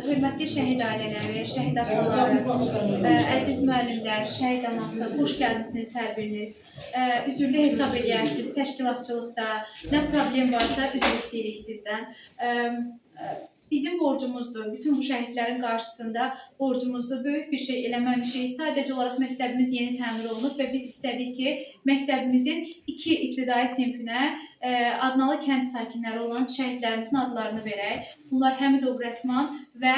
Hörmətli şəhid ailələri, şəhid ataları, əziz müəllimlər, şəhid anası, xoş gəlmişsiniz hər biriniz. Üzürlü hesab edərsiniz təşkilatçılıqda, nə problem varsa üzr istəyirik sizdən. Bizim borcumuzdur, bütün bu şəhidlərin qarşısında borcumuzdur, böyük bir şey eləməmişik. Sadəcə olaraq məktəbimiz yeni təmir olunub və biz istədik ki, məktəbimizin 2 ibtidai sinfinə Adnalı kənd sakinləri olan şəhidlərimizin adlarını verək. Bunlar Həmidov Rəsman və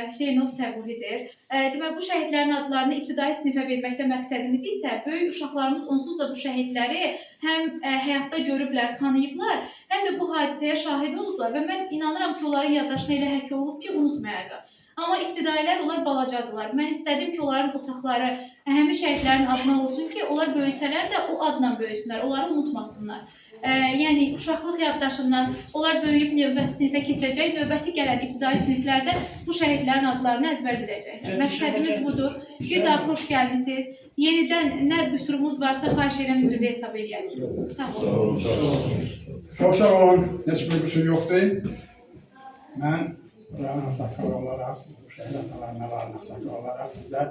Hüseynov Səbuhidir. Demək, bu şəhidlərin adlarını ibtidai sinifə verməkdə məqsədimiz isə böyük uşaqlarımız onsuz da bu şəhidləri həm həyatda görüblər, tanıyıblar, həm də bu hadisəyə şahid olublar və mən inanıram ki, onların yaddaşına elə həkk olub ki, unutmayacaq. Amma ibtidailər onlar balacadırlar. Mən istədim ki, onların otaqları həmin şəhidlərin adına olsun ki, onlar böyüsələr də o adla böyüsünlər, onları unutmasınlar. Yəni, uşaqlıq yaddaşından onlar böyüyüb növbəti sinifə keçəcək, növbəti gələn ibtidai siniflərdə bu şəhidlərin adlarını əzbər biləcəklər. Məqsədimiz budur. Bir daha xoş gəlmişsiniz. Yenidən nə qüsurumuz varsa, xahiş edirəm, üzrlü hesab edəsiniz. Sağ olun. Çox sağ olun. Heç bir qüsur yoxdur. Mən buranın asakları olaraq, şəhid atalarına varan asakları olaraq sizlər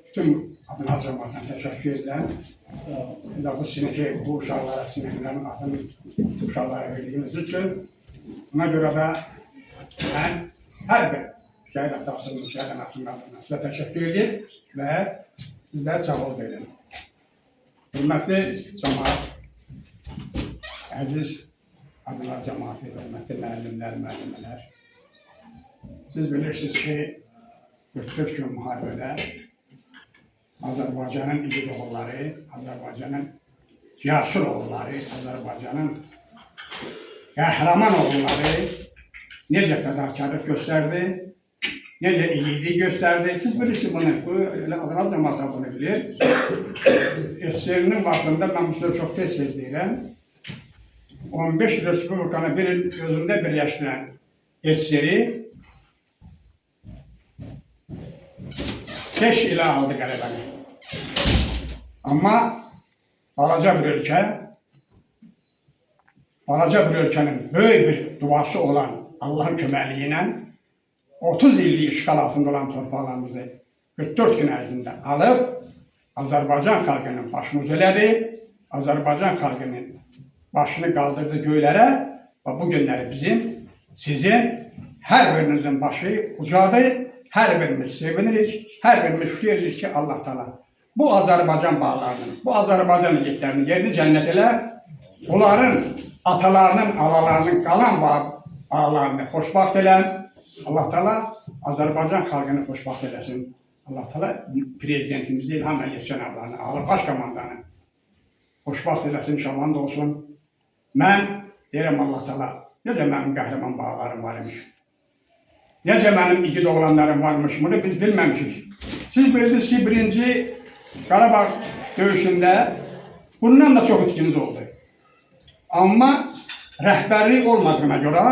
bütün adına cəmatdan təşəkkür edirəm. Bu sinifi, bu uşaqlara, siniflərin adını uşaqlara verdiyiniz üçün. Buna görə də mən hər bir şəhid atasının, şəhid anasının adına sizə təşəkkür edir və sizlər sağ ol verin. Hörmətli cəmaat, əziz adına cəmaatı, hörmətli müəllimlər, müəllimələr. Siz bilirsiniz ki, 44 gün müharibədə Azərbaycanın igid oğulları, Azərbaycanın cəsur oğulları, Azərbaycanın qəhrəman oğulları necə fədakarlıq göstərdi, necə iyiliyi göstərdi. Siz bilirsiniz bunu, bu adına cəmaatlar bunu bilir. SSR-nin vaxtında mən bu sözü çox tez deyirəm. 15 Respublikanı bir özündə birləşdirən SSR-i 5 ilə aldı qələbəni. Amma balaca bir ölkə, balaca bir ölkənin böyük bir duası olan Allahın köməkliyi ilə 30 illik işğal altında olan torpaqlarımızı 44 gün ərzində alıb Azərbaycan xalqının başını ucələdi, Azərbaycan xalqının başını qaldırdı göylərə və bu günləri bizim, sizin hər birinizin başı ucadır, hər birimiz sevinirik, hər birimiz şükür edirik ki, Allah Teala bu Azərbaycan bağlarının, bu Azərbaycan igidlərinin yerini cənnət elə, onların atalarının, alalarının qalan bağlarını xoşbaxt elə, Allah Teala Azərbaycan xalqını xoşbaxt eləsin. Allah Teala prezidentimizi İlham Əliyev cənablarını, ağır baş komandanı xoşbaxt eləsin, şaman da olsun. Mən deyirəm Allah Teala, necə mənim qəhrəman bağlarım var imiş. Necə mənim igid oğlanlarım varmış, bunu biz bilməmişik. Siz bildiniz ki, birinci Qarabağ döyüşündə bundan da çox itkiniz oldu. Amma rəhbərlik olmadığına görə,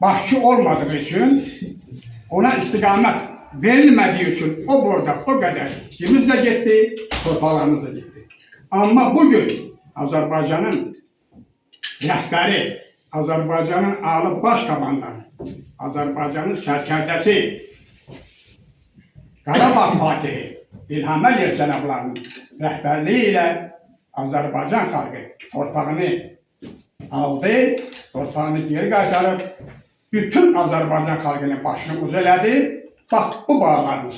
başçı olmadığı üçün, ona istiqamət verilmədiyi üçün o burada o qədər itkimiz də getdi, torpaqlarımız da getdi. Amma bugün Azərbaycanın rəhbəri, Azərbaycanın ali baş komandanı, Azərbaycanın sərkərdəsi, Qarabağ Fatihi, İlham Əliyev cənablarının rəhbərliyi ilə Azərbaycan xalqı torpağını aldı, torpağını geri qaytarıb, bütün Azərbaycan xalqının başını ucələdi. Bax, bu bağlarımız.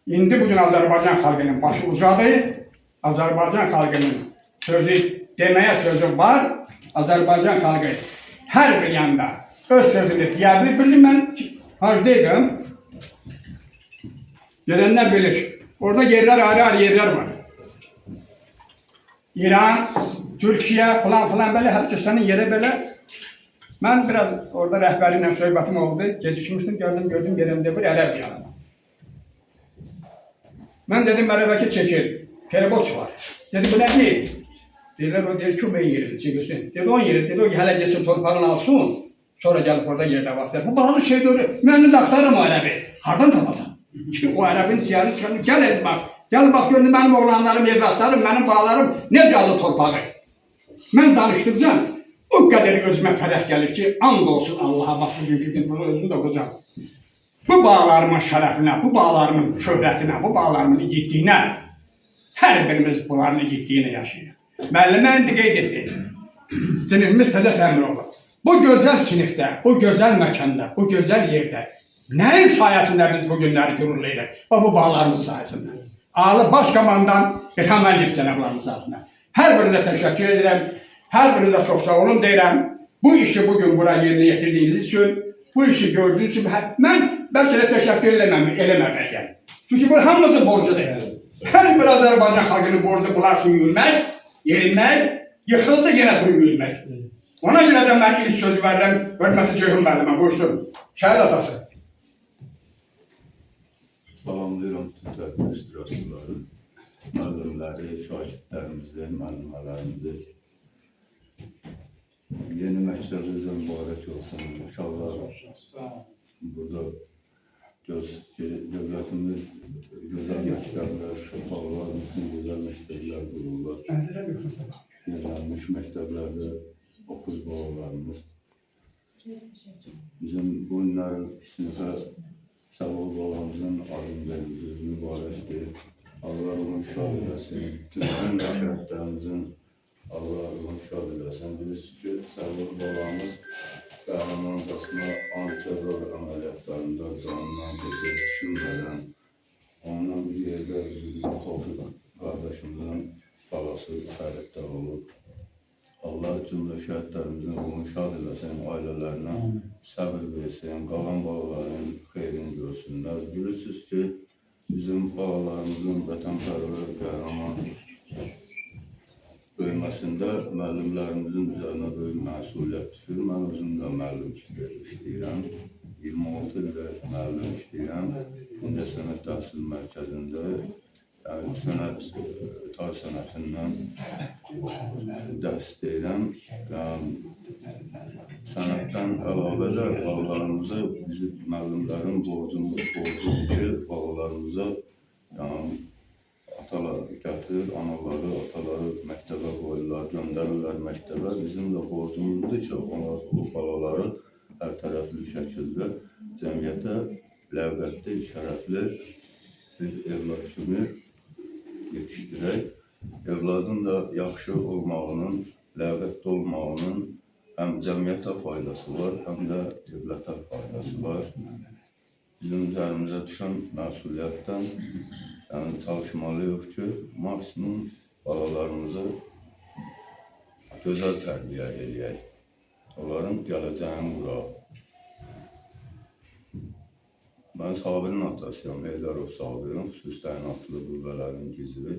İndi bugün Azərbaycan xalqının başı ucadı, Azərbaycan xalqının sözü, deməyə sözü var, Azərbaycan xalqı hər bir yanda öz sözünü deyə bilir. Mən hacdaydım, Gelenler bilir. Orada yerler ayrı yerler var. İran, Türkiye falan falan böyle herkesin yeri böyle. Ben biraz orada rehberiyle sohbetim oldu. Gecikmiştim, gördüm yerimde bir Ərəb yanında. Ben dedim Ərəb'e çekil. Feribot var. Dedi bu ne değil? Dediler o dedi çok iyi yeri çekilsin. Dedi on yeri, dedi o hele gelsin torpağını alsın. Sonra gelip orada yerde basar. Bu bazı şey doğru. Ben de aktarım o Ərəbi. Hardan tapacağım? Ki o Ərəbin ziyarı çıkanı gel bak. Gel bak gördüm benim oğlanlarım, evlatlarım, benim bağlarım ne canlı torpağı. Ben danıştıracağım. O kadar gözüme fərəh gelir ki, and olsun Allah'a bak bugünkü gün bunu özüm de hocam. Bu bağlarımın şərəfinə, bu bağlarımın şöhrətinə, bu bağlarımın igidliyinə hər birimiz bunların igidliyini yaşayırıq. Müəllimə indi qeyd etdi. Sinifimiz təzə təmin olub. Bu gözəl sinifdə, bu gözəl məkanda, bu gözəl yerdə nəyin sayəsində biz bu günləri gürurlayırıq? Bu bağlarımız sayəsində. Ali Başkomandan İlham Əliyev cənablarının sayəsində. Hər birinə təşəkkür edirəm. Hər birinə çox sağ olun deyirəm. Bu işi bugün buraya yerinə yetirdiğiniz için, bu işi gördüğünüz için ben belki de teşekkür eləməməliyəm. Çünkü bu hamımızın borcudur. Her bir Azərbaycan xalqının borcu bunlar üçün yürümək, yerinmək, yıxıldı yenə bunu yürümək. Ona göre de ben ilk sözü veririm, hörmətli Ceyhun müəllimə, buyursun. Şəhid atası. Salamlayıram bütün tədbir iştirakçıları, müəllimləri, şagirdlərimizi, müəllimlərimizi. Yeni məktəbimizə mübarək olsun. İnşallah burada dövlətimiz gözəl məktəblər, şəfalar, bütün gözəl məktəblər qururlar. Yenilənmiş məktəblərdə oxuz balalarımız. Bizim bu günlərin sinifə Səvol balamızın alimlərimiz mübarəkdir. Allah onu şad eləsin. Bütün şəhidlərimizin Allah onu şad eləsin. Bilirsiniz ki, Səvol balamız qəhrəmancasına antiterror əməliyyatlarında canından keçib düşünmədən ondan bir yerdə Tofiq qardaşımızın balası xəritdə olub. Allah cümlə şəhidlərimizin onu şad eləsin, ailələrinə səbir versin, qalan balaların xeyrini görsünlər. Bilirsiniz ki, bizim balalarımızın vətənpərvər qəhrəman böyüməsində müəllimlərimizin üzərinə böyük məsuliyyət düşür. Mən özüm də müəllim işləyirəm. 26 ildə müəllim işləyirəm. İncəsənət Təhsil Mərkəzində tarix sənətindən dərs deyirəm. Sənətdən əlavə də balalarımıza, bizim müəllimlərin borcudur ki, balalarımıza atalar gətirir, anaları, ataları məktəbə qoyurlar, göndərirlər məktəbə. Bizim də borcumuzdur ki, o balaları hər tərəfli şəkildə cəmiyyətə ləvqətli, şərəfli bir evlad kimi yetişdirək. Evladın da yaxşı olmağının, ləvqətli olmağının həm cəmiyyətə faydası var, həm də dövlətə faydası var. Bizim üzərimizə düşən məsuliyyətdən çalışmalıyıq ki, maksimum balalarımızı gözəl tərbiyə eləyək. Onların gələcəyini quraq. Mən Sabirin atasıyam, Heydərov Sabirin, xüsusi təyinatlı qüvvələrin gizli.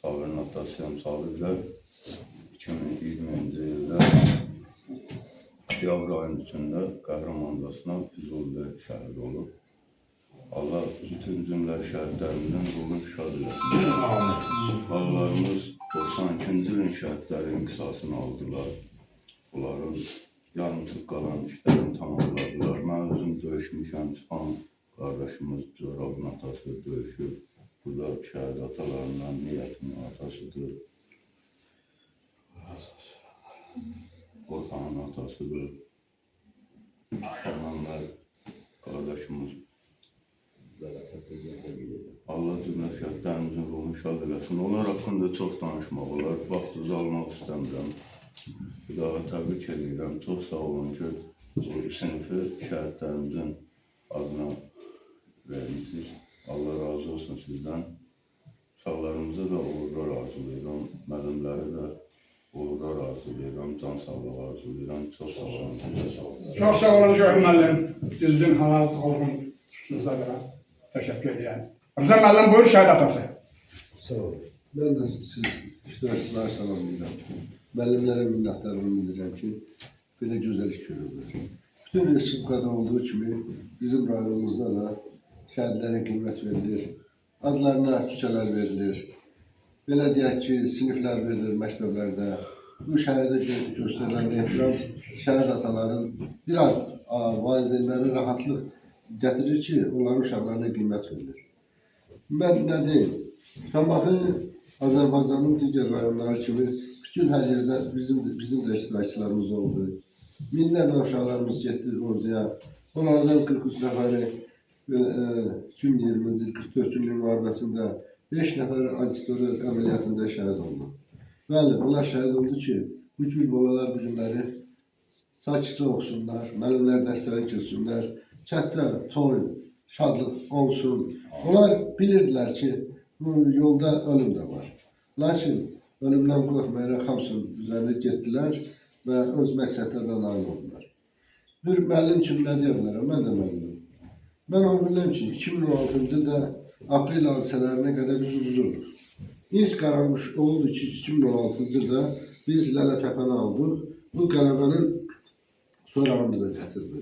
Sabirin atasıyam, Sabirlər 2020-ci ildə Diyabr ayının içində qəhrəmancasına Füzuli şəhid olub. Allah bütün cümlə şəhidlərimizin ruhunu şad eləsin. Balalarımız 92-ci ilin şəhidlərin qisasını aldılar. Onların yarımçıq qalan işlərini tamamladılar. Mən özüm döyüşmüşəm, Sifan qardaşımız Corabın atası döyüşüb. Burada şəhid atalarından Niyyətin atasıdır. Orxanın atasıdır. Xananlar qardaşımız. Allah cümlə şəhidlərimizin ruhunu şad eləsin. Onlar haqqında çox danışmaq olar. Vaxtınızı almaq istəmirəm. Bir daha təbrik edirəm. Çox sağ olun ki, bu sinifi şəhidlərimizin adına vermişsiniz. Allah razı olsun sizdən. Uşaqlarımıza da uğurlar arzulayıram. Müəllimləri də uğurlar arzulayıram. Can sağlığı arzulayıram. Çox sağ olun. Çok sağ olun Ceyhun müəllim. Düzdün, halal olun. Sizə görə. Teşekkür ederim. Rıza müəllim buyur şəhid atası. Sağ olun. Ben de siz iştirakçılar salamlayıram. Müəllimlərə minnətlərimi bildirirəm ki, belə gözəl iş görürlər. Bütün respublikada olduğu kimi bizim rayonumuzda da şəhidlərə qiymət verilir. Adlarına küçələr verilir. Belə deyək ki, siniflər verilir məktəblərdə. Bu şəhədə göstərilən ehtiram şəhid ataların biraz valideynlərə rahatlıq gətirir ki, onların uşaqlarına qiymət verilir. Mən nə deyim? Şamaxı Azərbaycanın digər rayonları kimi bütün hər yerdə bizim də iştirakçılarımız oldu. Minlərlə uşaqlarımız getdi orduya. Onlardan 43 nəfəri 2020-ci il 44 günlük müharibəsində 5 nəfəri antiterror əməliyyatında şəhid oldu. Bəli, onlar şəhid oldu ki, bu gül balalar bu günləri sakitcə oxusunlar, müəllimlər dərslərini keçsinlər, çətdə toy, şadlıq olsun. Onlar bilirdilər ki, bu yolda ölüm də var. Lakin ölümdən qorxmayaraq hamısının üzərində getdilər və öz məqsədlərlə nail oldular. Bir müəllim kimi nə deyə bilərəm, mən də müəllimim. Mən o bilirəm ki, 2016-cı ildə aprel hadisələrinə qədər biz uduzurduq. İlk qaranmış oldu ki, 2016-cı ildə biz Lələtəpəni aldıq, bu qələbənin sorağımıza gətirdi.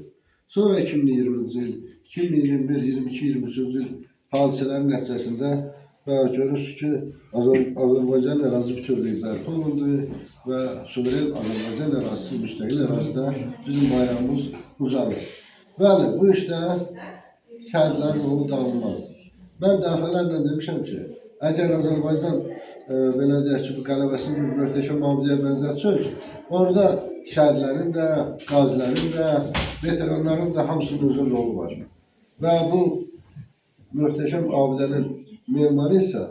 Sonra 2020-ci il, 2021, 22, 23-cü il hadisələrin nəticəsində görürsünüz ki, Azərbaycan ərazi bütövlüyü bərpa olundu və suveren Azərbaycan ərazisi, müstəqil ərazidə bizim bayrağımız uzanır. Bəli, bu işdə şəhidlərin yolu dağılmazdır. Mən dəfələrlə demişəm ki, əgər Azərbaycan belə deyək ki, bu qələbəsini bir möhtəşəm abidəyə bənzətsək, orada şəhidlərin də, qazilərin də, veteranların da hamısının özünün rolu var. Və bu möhtəşəm abidənin memarı isə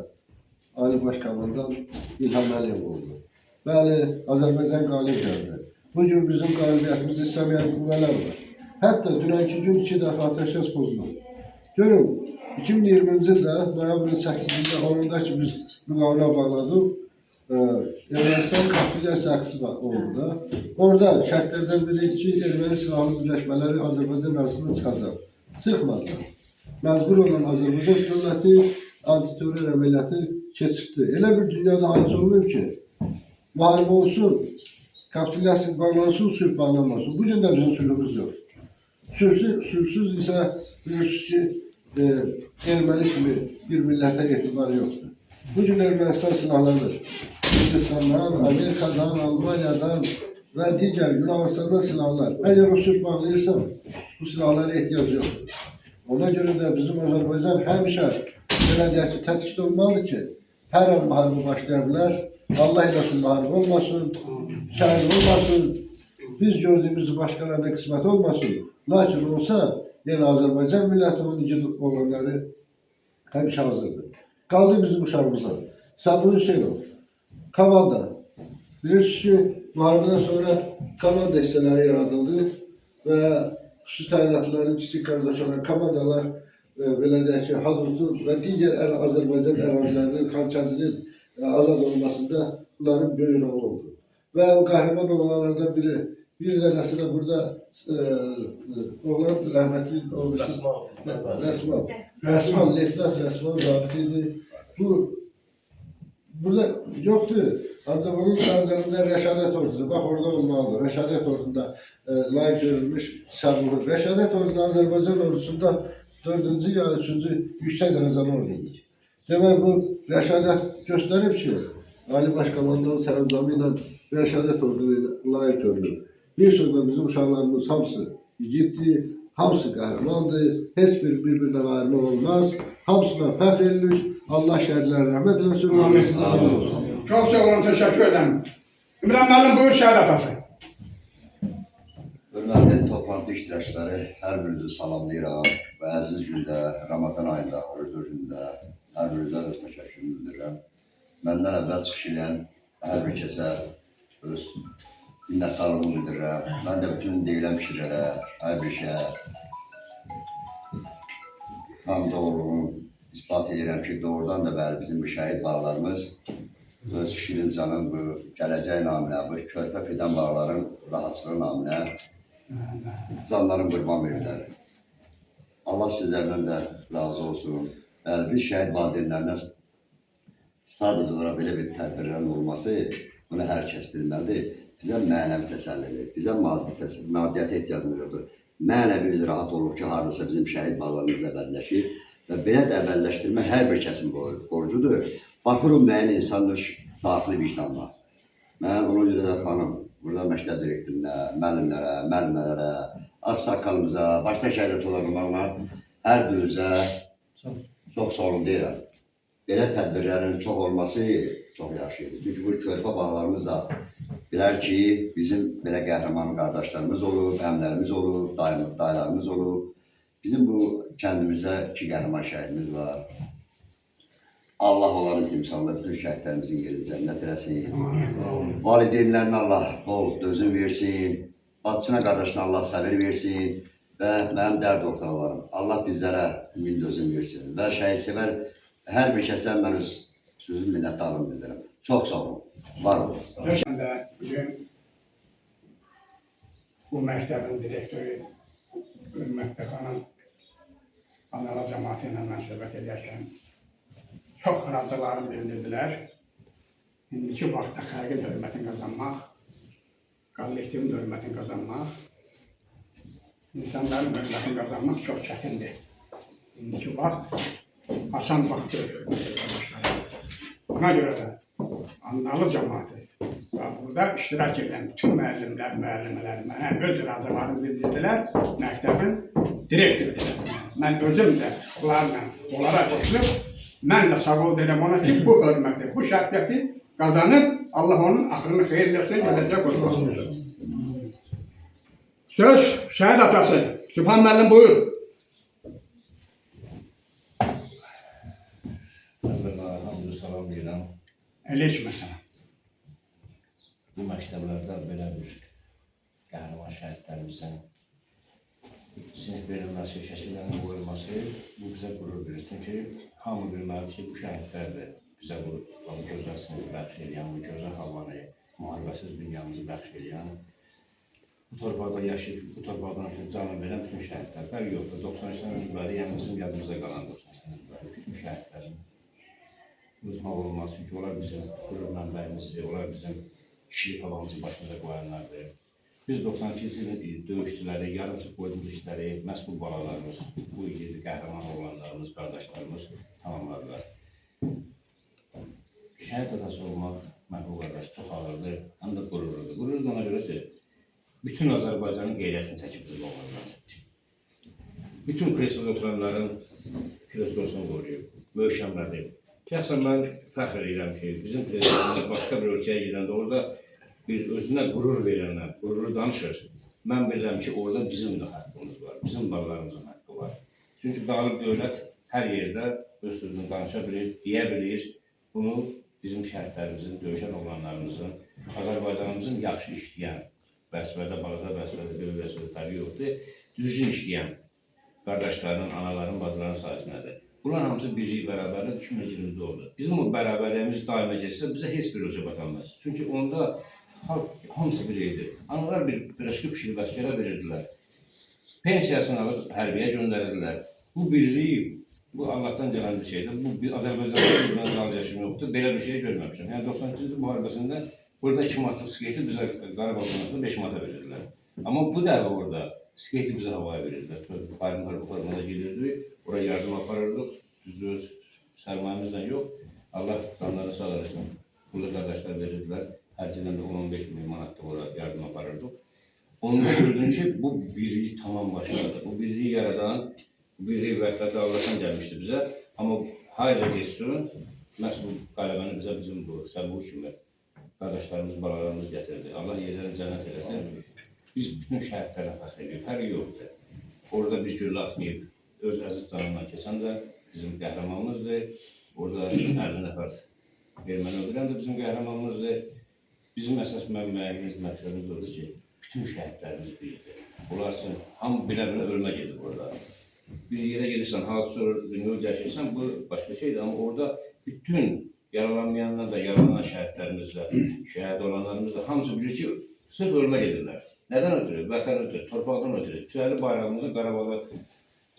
Ali Başkomandan İlham Əliyev oldu. Bəli, Azərbaycan qalib gəldi. Bugün bizim qalibiyyətimizi istəməyən qüvvələr var. Hətta dünənki gün 2 dəfə atəşkəs pozulur. Görün, 2020-ci ildə noyabrın 8-də onunda ki biz müqavilə bağladıq, Ermənistan kapitülyasiya aksi oldu da. Orada şərtlərdən biri idi ki, erməni silahlı birləşmələri Azərbaycan arasında çıxacaq. Çıxmadılar. Məcbur olan Azərbaycan dövləti antiterror əməliyyatı keçirdi. Elə bir dünyada hadis olmuyor ki, müharibə olsun, kapitülyasiya bağlansın, sülh bağlanmasın. Bugün də bizim sülhümüz yox. Sülhsüz isə bilirsiniz ki, erməni kimi bir millətə etibar yoxdur. Bugün Ermənistan silahlanır. Hindistandan, Amerikadan, Almaniyadan və digər Yunanistandan silahlar. Əgər o sülh bağlayırsan, bu silahlara ehtiyac yoxdur. Ona görə də bizim Azərbaycan həmişə belə deyək ki, tətikdə olmalıdır ki, hər an müharibə başlaya bilər, Allah eləsin müharibə olmasın, şəhid olmasın, biz gördüyümüz başqalarına qismət olmasın. Lakin olsa, yəni Azərbaycan milləti onun igid olanları həmişə hazırdır. Qaldı bizim uşağımıza. Sabri Hüseynov, komanda. Bilirsiniz ki, müharibədən sonra komanda hissələri yaradıldı və xüsusi təyinatların kiçik qardaş olan komandalar belə deyək ki, Hadrutun və digər Azərbaycan ərazilərinin, Xankəndinin azad olmasında bunların böyük rolu oldu. Və o qəhrəman oğlanlardan biri, bir dənəsi də burada oğlan rəhmətli Rəsman, Letnat Rəsman zabit idi. Bu, burada yoxdur. Ancaq onun nazarında Rəşadət ordusu, bax orada olmalıdır. Rəşadət ordunda layiq görülmüş səbuhur. Rəşadət ordusu Azərbaycan ordusunda 4-cü ya 3-cü yüksək dərəcəli ordudur. Demək bu Rəşadət göstərib ki, Ali Başkomandanın sərəncamı ilə Rəşadət ordunu layiq görülür. Bir sözlə bizim uşaqlarımız hamısı igiddir, hamısı qəhrəmandır, heç bir-birindən ayrılıq olmaz. Hamısına fəxr edilir. Allah şəhidlərə rəhmət eləsin. Çox sağ olun, təşəkkür ederim. İmran müəllim buyur şəhid atası. Hörmətli toplantı iştirakçıları, hər birinizi salamlayıram və əziz gündə, Ramazan ayında, oruclu gündə hər birinizə öz təşəkkürümü bildirirəm. Məndən əvvəl çıxış edən hər bir kəsə öz minnətdarlığımı bildirirəm. Mən də bütün deyilən fikirlərə, hər bir şeyə tam doğruluğunu ispat edirəm ki, doğrudan da bəli bizim bu şəhid bağlarımız öz şirin canın bu gələcək naminə, bu körpə fidan bağların rahatçılığı naminə canların qurban verirlər. Allah sizlerden de razı olsun. Yani biz şehit valideynlerine sadece olarak böyle bir tedbirlerin olması, bunu herkes bilmelidir. Bize mənəvi təsəllidir, bize maddiyyata ihtiyacımız yoktur. Mənəvi biz rahat olur ki, hardasa bizim şehit bağlarımız əbədləşir və belə də əbədləşdirmə hər bir kəsin borcudur. Baxırım müəyyən insanın daxili vicdanına. Mən ona görə də xanım, burada məktəb direktorinə, müəllimlərə, müəllimələrə, ağsaqqalımıza, başda şəhidət olanlar, hər birinizə çox sağ olun deyirəm. Belə tədbirlərin çox olması çox yaxşıdır. Çünki bu körpə balalarımız da bilər ki, bizim belə qəhrəman qardaşlarımız olub, əmlərimiz olub, dayılarımız olub. Bizim bu kəndimizdə 2 qəhrəman şəhidimiz var. Allah onların timsalında bütün şəhidlərimizin yerini cənnət eləsin. Valideynlərinə Allah bol dözüm versin. Bacısına, qardaşına Allah səbir versin. Və mənim dərd ortaqlarım, Allah bizlərə ümid dözüm versin. Və şəhid-sevər hər bir kəsən mən öz sözüm minnətdarlığımı bildirirəm. Çox sağ olun, var olun. Mən də bugün bu məktəbin direktoru Ürmətli xanım analar cəmaatı ilə mən söhbət edərkən çox razılarını bildirdilər. İndiki vaxtda xalqın hörmətini qazanmaq, kollektivin hörmətini qazanmaq, insanların hörmətini qazanmaq çox çətindir. İndiki vaxt asan vaxtdır. Ona görə də Andalı cəmaatı və burada iştirak edən bütün müəllimlər, müəllimələr mənə öz razılarını bildirdilər məktəbin direktoru tərəfindən. Mən özüm də onlara qoşulub, mən də sağ ol deyirəm ona ki, bu hörməti, bu şəxsiyyəti qazanıb, Allah onun axırını xeyirləsin, gələcək qoşulmasın. Söz şəhid atası, Sübhan müəllim buyur. Hamdü salam deyirəm. Əleyhissalam məsələn. Bu məktəblərdə belə bir qəhrəman şəhidlərimizin sinif verilməsi, şəkillərin qoyulması bu bizə qürur verir. Çünki hamı bilməlidir ki, bu şəhidlərdir bizə bu gözəl sinifi bəxş edən, bu gözəl havanı, müharibəsiz dünyamızı bəxş edən, bu torpaqda yaşayıb, bu torpaqdan ötürü canı verən bütün şəhidlər. Bəli yoxdur, 93-dən önce bəri, yəni bizim yadımızda qalan 93-dən önce bəri bütün şəhidlərin unutmaq olmaz. Çünki onlar bizim qürur mənbəyimizdir, onlar bizim kişilik havamızı başımıza qoyanlardır. Biz 92-ci ilin döyüşçüləri, yarımçıq qoyduğumuz işləri, məhz bu balalarımız, bu ilgili qəhrəman oğlanlarımız, qardaşlarımız tamamladılar. Şəhid atası olmaq, məhbub qardaş, çox ağırdır, həm də qürurludur. Qürurdur ona görə ki, bütün Azərbaycanın qeyrətini çəkib biz oğlanlar. Bütün kresoda oturanların kreslosunu qoruyub, möhkəmlədir. Şəxsən mən fəxr edirəm ki, bizim prezidentimiz başqa bir ölkəyə gedəndə orada bir özünə qürur verənlər, qüruru danışır. Mən bilirəm ki, orada bizim də haqqımız var, bizim balalarımızın haqqı var. Çünki qalib dövlət hər yerdə öz sözünü danışa bilir, deyə bilir. Bunu bizim şəhidlərimizin, döyüşən oğlanlarımızın, Azərbaycanımızın yaxşı işləyən, vəzifədə, balaca vəzifədə, böyük vəzifədə təbii yoxdur, düzgün işləyən qardaşlarının, anaların, bacıların sayəsindədir. Bunların hamısı birlik bərabərlik 2020-də oldu. Bizim o bərabərliyimiz daima geçsə, bizə heç bir ölçə baxılmaz. Çünki onda hamısı bir idi. Analar bir piraşqı pişirib əskərə verirdilər. Pensiyasını alıb hərbiyə göndərirdilər. Bu birlik, bu Allah'tan gələn bir şeydir. Bu Azərbaycan'da bir qalacaqım yoxdur. Belə bir şey görməmişəm. Yəni 92-ci müharibəsində burada 2 manatlıq skeyti bizə Qarabağ zonasında 5 manata verirdilər. Amma bu dəfə orada skeyti bizə havaya verirdilər. Bayram formada gelirdik, oraya yardım aparırdıq. Düzdür, sərmayemizdən yox. Allah canlarını sağ eləsin. Burada qardaşlar verirdilər. Hər cildən də 10-15 min manatlıq oraya yardım aparırdıq. Onda gördüm ki, bu birlik tamam başladı. Bu birliği yaradan, bu birliği vəhdəti Allah'tan gəlmişdi bizə. Amma hayra geçsin, məhz bu qələbəni bizə bizim bu səbuq kimi qardaşlarımız, balalarımız gətirdi. Allah yerlərini cənnət eləsin. Biz bütün şəhidlərə fəxr edirik, hər yoxdur. Orada bir güllə atmayıb, öz əziz canından keçən də bizim qəhrəmanımızdır. Orada 50 nəfər erməni öldürən də bizim qəhrəmanımızdır. Bizim əsas mənbəyimiz, məqsədimiz odur ki, bütün şəhidlərimiz birdir. Onlar üçün hamı bilə-bilə ölmə gedir orada. Bir yerə gedirsən, hadisə olur, dünya yaşayırsan, bu başqa şeydir. Amma orada bütün yaralanmayanlar da, yaralanan şəhidlərimizlə, şəhid olanlarımızla hamısı bilir ki, sırf ölmə gedirlər. Nədən ötürü? Vətən ötürü, torpaqdan ötürü. Küçəli bayrağımızı Qarabağda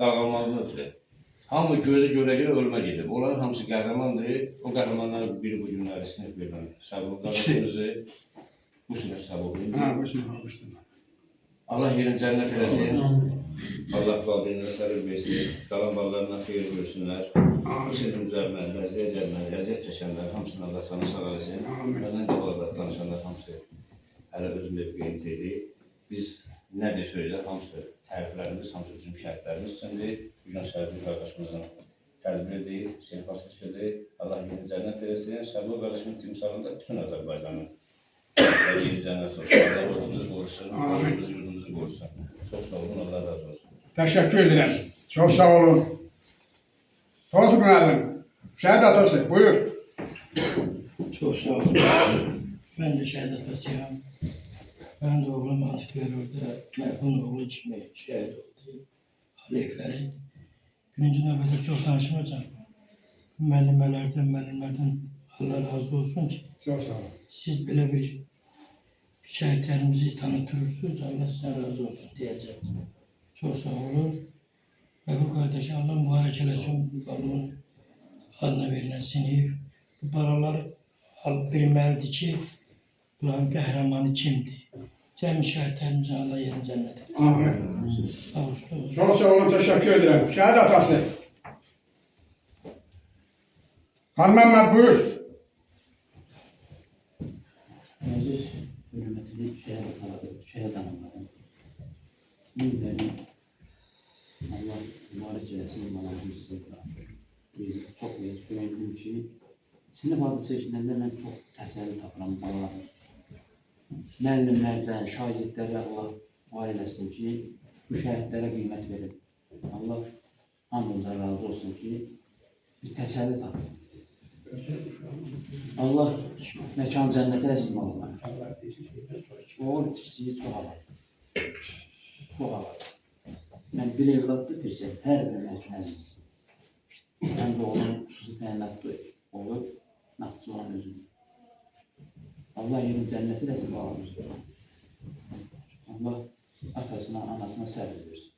dalğalanmalıdan ötürü. Hamı gözü görə ölmə gedib. Onların hamısı qəhrəmandır. O qəhrəmanların biri bu günləri sinif verilən Səbuh qardaşımızı bu sinif Səbuh'un. Ha, başına. Allah yerin cənnət eləsin. Allah valideynlərə səbir versin. Qalan ballarına xeyir görsünlər. Bu sinifin düzəlmənlər, zəncəlmənlər, əziyyət çəkənlər hamısını Allah canı sağ eləsin. Məndən qabaqda danışanlar hamısı hələ öz mövqeyindədir. Biz nə deyə söylədik, hamısı təriflərimiz, hamısı bizim şəhidlərimiz üçündür. Bu gün Səbuh qardaşımızın tədbiridir, sinif asılışıdır. Allah yerin cənnət eləsin. Səbuh qardaşımın timsalında bütün Azərbaycanın yeri cənnət olsun. Allah ordumuzu qorusun, ordumuzu, yurdumuzu qorusun. Çox sağ olun, Allah razı olsun. Teşekkür ederim. Çok sağ olun. Toz müəllim. Şəhid atası, buyur. Çok sağ olun. Ben de şehit atasıyam. Ben de oğlum Antikveror'da merhum oğlu kimi şehit oldu. Ali Ferit. Birinci nöbette çok tanışmayacağım. Müəllimlərdən Allah razı olsun ki, Çok sağ olun. siz böyle bir şehitlerimizi tanıtıyorsunuz. Allah size razı olsun diyeceğim. Çok sağ olun. Ve bu kardeşe Allah mübarek eləsin. Bu balığın adına verilen sinif. Bu paraları alıp bilmelidir ki, bunların qəhrəmanı kimdir? Cəmi şəhidlərimizə Allah yerin cənnət eləsin. Amin. Ağustos olsun. Çok sağ olun, teşekkür ederim. Şəhid atası. Han Mehmet buyur. Aziz, hürmetli şehit hanımlarım, minberin Allah mübarek eylesin bana bu size çok güvendim ki, sinif adı seçilende ben çok təsəlli tapıram balalarımız. Müəllimlərdən, şagirdlərə Allah var eləsin ki, bu şəhidlərə qiymət verin. Allah hamımıza razı olsun ki, biz təsəlli tapırıq. Allah məkan cənnət eləsin balalar. Oğul içkisi çox havalı. Çox havalı. Yəni bir evladda itirsək, hər bir məkan əziz. Mən də onun xüsusi təyinatlı olur, Naxçıvan özünü. Allah yerin cənnət eləsin balamızı. Allah atasına, anasına səbir versin.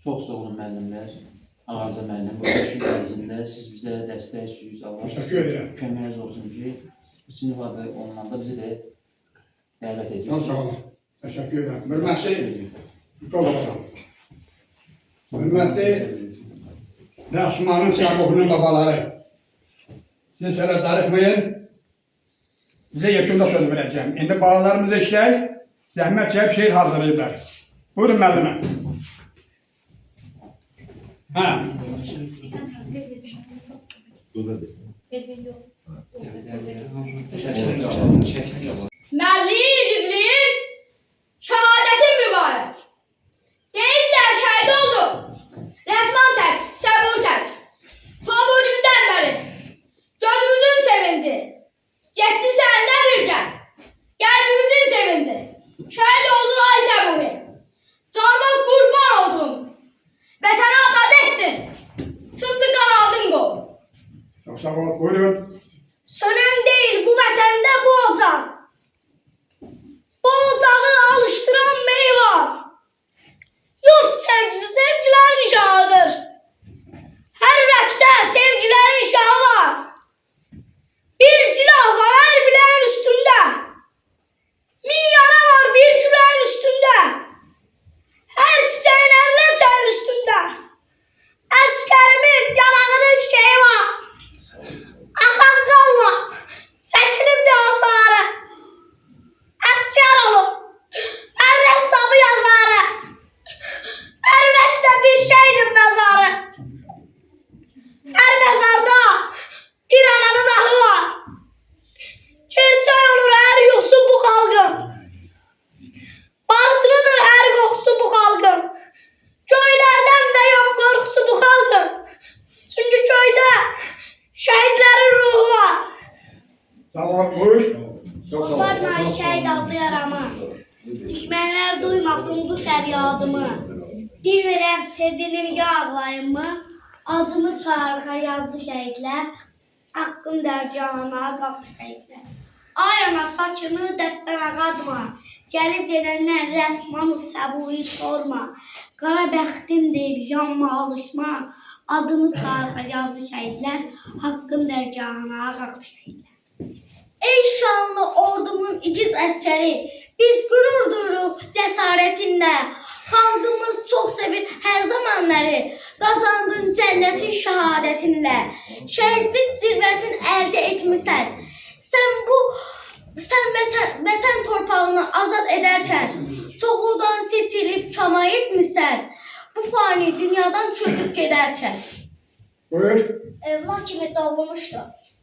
Çox sağ olun müəllimlər. Ağarza müəllim, bu 5 il ərzində siz bizə dəstək istəyirsiniz. Allah Teşekkür ederim. köməyiniz olsun ki, bu sinif adı olunanda bizi də dəvət Çok ediyorsunuz. sağ olun. Teşekkür ederim. Hürmetli, çok sağ olun. Hürmetli Rəsmanın Səbuh'un babaları. Siz hələ darıxmayın. Size yakında söz vereceğim. Şimdi balalarımız işley, zəhmət çəkib şehir hazırlayıblar. Buyurun müəllimə. Ha. Məlli yiğidliyin şəhadəti mübarək. Deyirlər şəhid oldu. Rəsman tək, Səbuh tək. Bu gündən bəri gözümüzün sevinci. Getdi səninlə birgə. Qəlbimizin sevinci. Şəhid oldun ay Səbuhi. Canıma qurban oldun. Vətənə azad etdin. Sındı qanadın qol. Çok sağ olun. Buyurun. Sönən deyil bu vətəndə bu ocaq. Bu ocağı alıştıran meyvan. Yurt sevgisi sevgilərin şahıdır. Hər ürəkdə sevgilərin şahı var. Bir silah var hər biləyin üstündə. Min yara var bir küləyin üstündə. Hər çiçəyin əllə çəyin üstündə. Əskərimin yanağının şeyi var. Akan qanla çəkilibdi azarı. Əskər olub, hər rəssamı yazarı. Hər ürəkdə bir şeydir məzarı. Hər məzarda bir ananın ahı var. Gerçək olur hər yuxusu bu xalqın. Barıtlıdır hər qoxusu bu xalqın. Köylərdən də yox qorxusu bu xalqın. Çünki köydə şəhidlərin ruhu var. Sağ olun. Buyur. Çok sağ olun. Varma şəhid adlı yaramı. Düşmənlər duymasın bu fəryadımı. Bilmirəm sevinim ya ağlayımı. Adını tarixa yazdı şəhidlər. Haqqın dərgahına qaldı şəhidlər. Ay ana saçını dərddən ağartma. Gəlib gedəndən rəsmanı Səbuhi sorma. Qara bəxtimdir, canma alışma, adını tarixa yazdı şəhidlər, haqqın dərgahına qalxdı şəhidlər. Ey şanlı ordumun igiz əskəri, biz qürur dururuq cəsarətinlə. Xalqımız çox sevir hər zamanları, qazandın cənnətin şəhadətinlə. Şəhidlik zirvəsini əldə etmisən. Sən vətən torpağını azad edərkən çoxudan seçilib şama etmisən. Bu fani dünyadan köçüb gedərkən. Buyur. Övlad kimi doğmuşdu.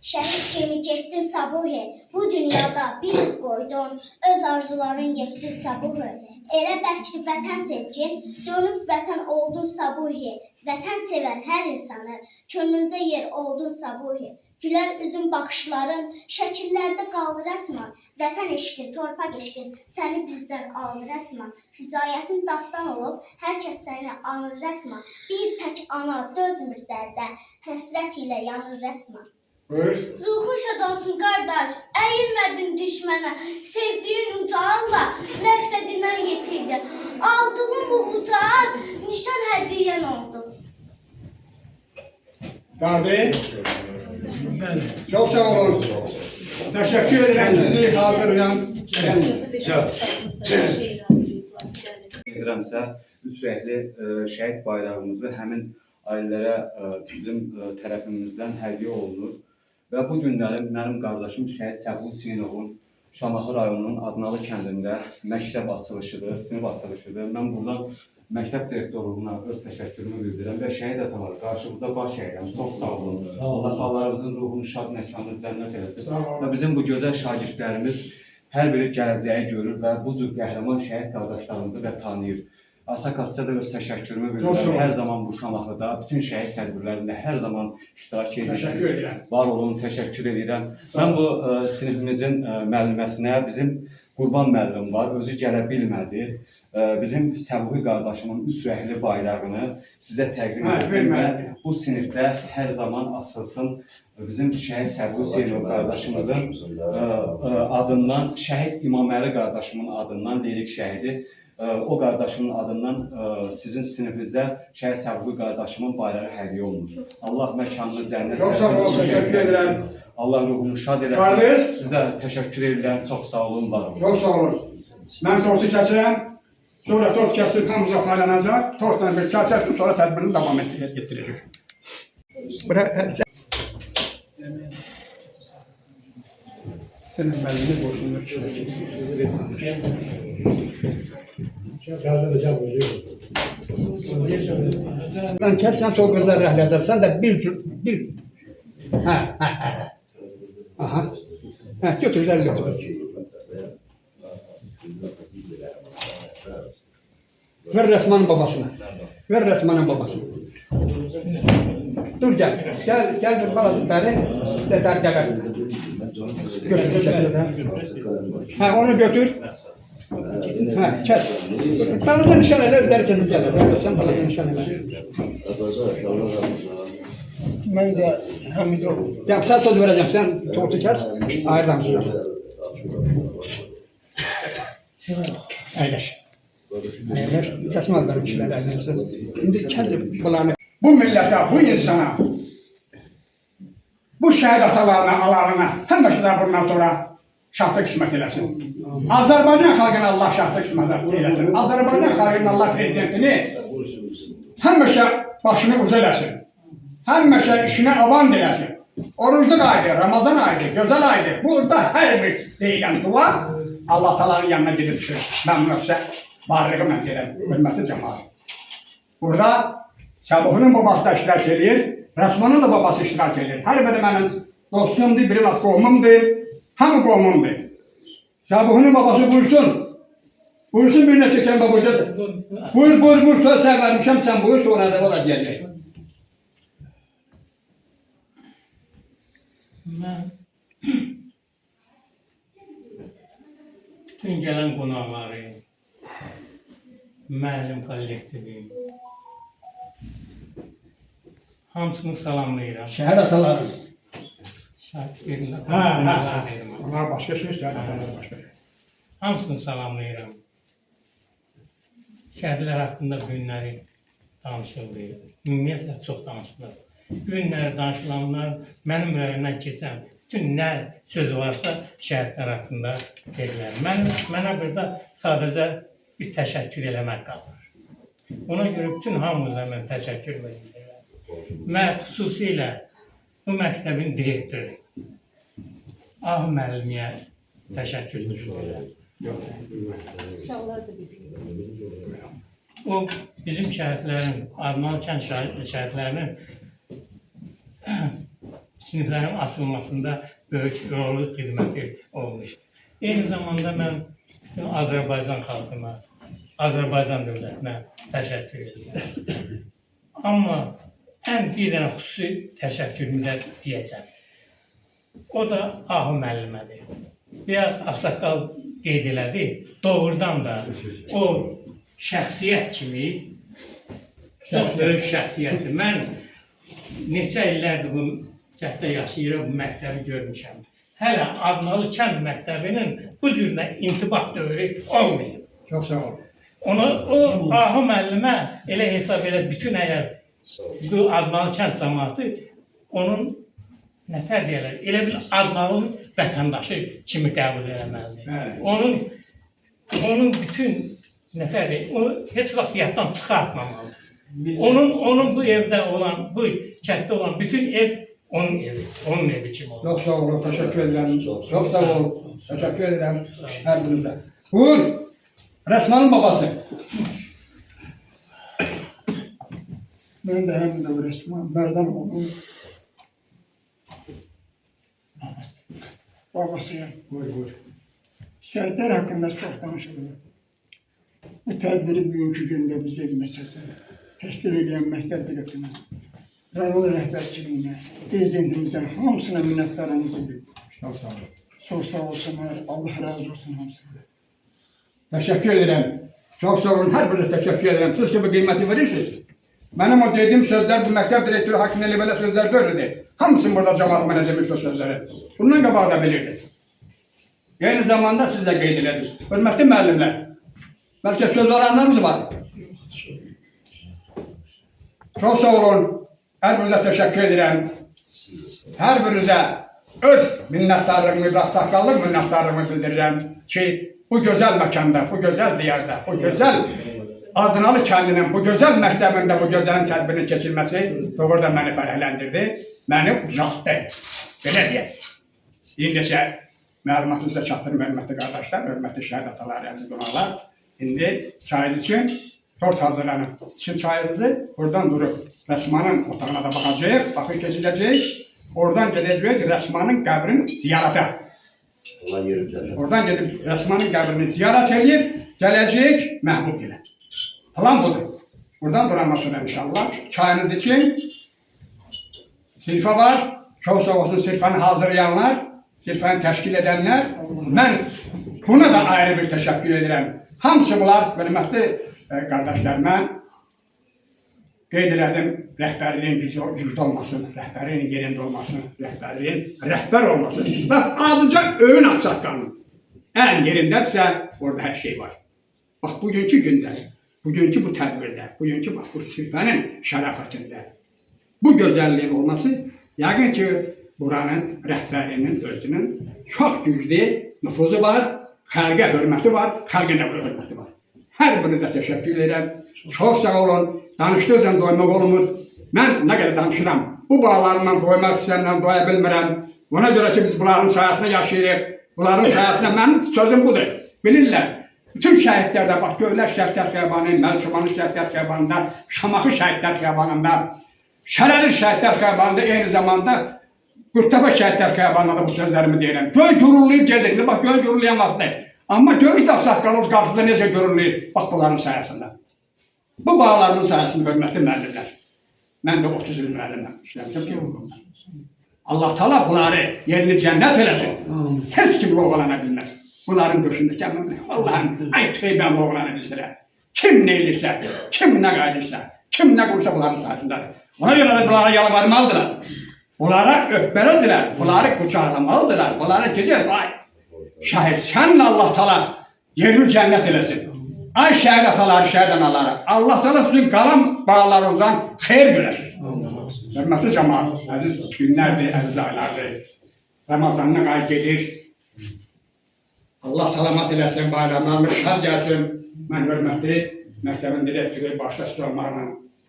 Şəhid kimi getdin Sabuhi. Bu dünyada bir iz qoydun. Öz arzuların yetdi Sabuhi. Elə bəlkə vətən sevgin, dönüb vətən oldun Sabuhi. Vətən sevən hər insanı, könlündə yer oldun Sabuhi. Gülər üzün baxışların, şəkillərdə qaldı rəsman. Vətən eşqin, torpaq eşqin, səni bizdən aldı rəsman. Şücaətin dastan olub, hər kəs səni anır rəsman. Bir tək ana dözmür dərdə, həsrət ilə yanır rəsman. Buyur. Ruhun şad olsun qardaş, əyilmədin düşmənə, sevdiyin uca Allah məqsədindən yetirdi. Aldığın bu ucaq nişan hədiyyən oldu. Kardeş. Çok sağ olun. Teşekkür ederim sizi kaldıracağım. Edirəmsə, üç rəngli şəhid bayrağımızı həmin ailələrə bizim tərəfimizdən hədiyyə olunur. Və bu günləri mənim qardaşım şəhid Səbuhi Hüseynovun Şamaxı rayonunun Adnalı kəndində məktəb açılışıdır, sinif açılışıdır. Mən buradan məktəb direktorluğuna öz təşəkkürümü bildirirəm və şəhid atalar qarşımızda baş əyirəm. Çox sağ olun. Allah xalqlarımızın ruhunu şad məkanını cənnət eləsin. Və bizim bu gözəl şagirdlərimiz hər biri gələcəyi görür və bu cür qəhrəman şəhid qardaşlarımızı da tanıyır. Asakasıya da öz təşəkkürümü bildirirəm. Hər zaman bu Şamaxıda, bütün şəhid tədbirlərində hər zaman iştirak edirsiniz. Var olun, təşəkkür edirəm. Mən bu sinifimizin müəlliməsinə bizim Qurban müəllim var, özü gələ bilmədi. Bizim Səbuhi qardaşımın üç rəngli bayrağını sizə təqdim edəcəm və bu sinifdə hər zaman asılsın. Bizim şəhid Səbuhi Hüseynov qardaşımızın adından, şəhid İmaməli qardaşımın adından, lirik şəhidi, o qardaşımın adından sizin sinifinizdə şəhid Səbuhi qardaşımın bayrağı hədiyyə olunur. Allah məkanını cənnət etsin. Allah ruhunu şad eləsin. Sizə təşəkkür edirəm. Çox sağ olun, var olun. Çok sağ olun. Ben tortu keseceğim. Sonra tort kesip hamıza paylanacak. Tortla bir kesersin sonra tedbirini devam ettirecek. Senin belini boşuna ben kessen çok güzel rehlezer. Sen de bir aha. Götür güzel götür. Ver resmanın babasına. Ver resmanın babasına. Dur gel. Gel dur bana beri. Gel. Götür bir şekilde. Onu götür. Kes. Balıza nişan ele öderi keseceğiz. Sen balıza nişan ele. Ben de Hamidov. Ya sen söz vereceğim. Sen tortu kes. Ayrıdan size. Eyleş. Kesmez benim kişiler elinizde. Şimdi kesip bulanı. Bu millete, bu insana, bu şehit atalarına, alarına, hem de şurada bundan sonra şahtı kısmet eylesin. Azerbaycan halkına Allah şahtı kısmet eylesin. Azerbaycan halkının Allah prezidentini hem de başını uca eylesin. Hem de işine avan eylesin. Oruçluk aydı, Ramazan aydı, güzel aydı. Burada her bir deyilen dua Allah Teala'nın yanına gidip düşür. Ben bunu size varlığı məhkələ, hürmətli cəmaat. Burada Səbuhinin babası da iştirak edir, Rəsmanın da babası iştirak edir. Hər biri mənim dostumdur, biri qovmumdur, hamı qovmumdur. Səbuhinin babası buyursun. Buyursun bir neçə kəlmə buyursun. Buyur, söz sən vermişəm, sən buyur, sonra da o da deyəcək. Mən bütün gələn qonaqları, müəllim kollektivi, hamısını salamlayıram. Şəhər ataları. Şəhidlərin Onlar başqa şey, şəhər ataları başqa şey. hamısını salamlayıram. şəhidlər haqqında bu günləri danışıldı. Ümumiyyətlə çox danışılır. Bu günləri danışılanlar mənim ürəyimdən keçən bütün nə söz varsa şəhidlər haqqında dedilər. Mənə burada sadəcə bir təşəkkür eləmək qalır. Ona görə bütün hamınıza mən təşəkkür edirəm. Mən xüsusilə bu məktəbin direktoru Ah müəllimə təşəkkür edirəm. O bizim şəhidlərin, Adnan kənd şəhidlərinin siniflərin açılmasında böyük rolu xidməti olmuşdur. Eyni zamanda mən bütün Azərbaycan xalqına, Azərbaycan dövlətinə təşəkkür edirəm. Amma ən bir dənə xüsusi təşəkkürümü də deyəcəm. O da Ahu müəllimədir. Bir ağsaqqal qeyd elədi, doğrudan da o şəxsiyyət kimi çox böyük şəxsiyyətdir. Mən neçə illərdir bu kənddə yaşayırım, bu məktəbi görmüşəm. Hələ Adnalı kənd məktəbinin bu cürünə intibah dövrü olmayıb. Çox sağ ol. O Ahu müəllimə elə hesab elə bütün əgər bu Adnalı kənd cəmaatı onun nətər deyərlər, elə bir Adnalının vətəndaşı kimi qəbul eləməlidir. Onun bütün nətər deyir, o heç vaxt yaddan çıxartmamalıdır. Onun bu evdə olan, bu kənddə olan bütün ev onun evi, onun evi kimi olur. Çox sağ olun, təşəkkür edirəm. Çox sağ olun, təşəkkür edirəm hər birinizə. Uğur, Rəsmanın babası. Mən də həmin də bu Rəsman, Bərdan oğlum. Babasıyam. Buyur. Şəhidlər haqqında çox danışılır. Bu tədbiri bugünkü gündə biz elməsəsə, təşkil edən məktəb direktoruna, rayon rəhbərçiliyinə, prezidentimizdən hamısına minnətdarımızı bildirir. Çox sağ olun. Çox sağ olsunlar, Allah razı olsun hamısına. Təşəkkür edirəm. Çox sağ olun, hər biriniz təşəkkür edirəm. Siz ki bu qiyməti verirsiniz. Mənim o dediyim sözlər, bu məktəb direktoru haqqında elə belə sözlər görürdü. Hamısını burada cəmaat mənə demiş o sözləri. Bundan qabağı da bilirdi. Eyni zamanda siz də qeyd ediniz. Hörmətli müəllimlər, bəlkə söz olanlarımız var. Çox sağ olun, hər birinizə təşəkkür edirəm. Hər birinizə öz minnətdarlığımı, saqqallıq minnətdarlığımı bildirirəm ki, bu gözəl məkanda, bu gözəl diyarda, bu gözəl Adnalı kəndinin bu gözəl məktəbində bu gözəlin tədbirinin keçilməsi doğrudan məni fərəhləndirdi, məni ucaltdı. Belə deyək. İndi isə məlumatınızı çatdırım, hörmətli qardaşlar, hörmətli şəhid atalar, əziz qonaqlar. İndi çayınız üçün tort hazırlanın. İçin çayınızı buradan durub Rəsmanın otağına da baxacaq, baxın keçiləcək. Oradan gedəcək Rəsmanın qəbrini ziyarətə. Oradan gedib Rəsmanın qəbrini ziyarət edib, gələcək məhbub ilə. Plan budur. Buradan durandan sonra inşallah çayınız için sirfe var. Çok sağ olsun sirfeni hazırlayanlar, sirfeni teşkil edenler. Ben buna da ayrı bir teşekkür ederim. Hamısı bunlar hörmətli kardeşler. Ben qeyd elədim, rəhbərliyin güclü olmasın, rəhbərliyin yerində olmasın, rəhbərliyin rəhbər olmasın. Bak adıca öyün aksaqqalının en yerindədirsə orada her şey var. Bak bugünkü gündə, bugünkü bu tədbirdə, bugünkü bax bu sirfənin şərafətində bu gözəlliyin olması yəqin ki buranın rəhbərinin özünün çox güclü nüfuzu var, xalqa hörməti var, xalqın da hörməti var. Hər birinizə təşəkkür edirəm. Çox sağ olun. Danışdıqca doymaq olmur. Mən nə qədər danışıram. Bu bağlarımla doymaq istəyirəm, doya bilmirəm. Ona görə ki biz bunların sayəsində yaşayırıq. Bunların sayəsində mənim sözüm budur. Bilirlər. Bütün şəhidlərdə, bax Gövlər Şəhidlər Xiyabanı, Məliçobanlı Şəhidlər Xiyabanında, Şamaxı Şəhidlər Xiyabanında, Şərəli Şəhidlər Xiyabanında, eyni zamanda Qurttepe Şəhidlər Xiyabanında bu sözlərimi deyirəm. Göy gururlayıb gedir, bax göy gururlayan vaxtdır. Amma görürsə saqqalımız qarşısında necə görürləyir, bax bunların sayəsində. Bu bağlarımın sayəsində hörmətli müəllimlər. Mən də 30 il müəlliməm, işləmişəm ki, Allah Taala bunları yerini cənnət eləsin. Heç kim loğalana bilməz. Bunların döşündəki əmrlə, Allah'ım, ay tüybəm loğalana bilsirə. Kim nə edirsə, kim nə qayıdırsa, kim nə qursa bunların sayəsindədir. Ona görə də bunlara yalvarmalıdırlar. Bunlara öpməlidirlər, bunları qucaqlamalıdırlar. Bunları gecə, vay, şahid, sənlə Allah Taala yerini cənnət eləsin. Ay şəhid ataları, şəhid anaları, Allah Teala sizin qalan bağlarınızdan xeyir görəsiniz. Hörmətli cəmaət, əziz günlərdir, əziz aylardır. Ramazanına qay gedir. Allah salamat eləsin, bayramlarımız şad gəlsin. Mən hörmətli məktəbin direktoru başda siz olmaqla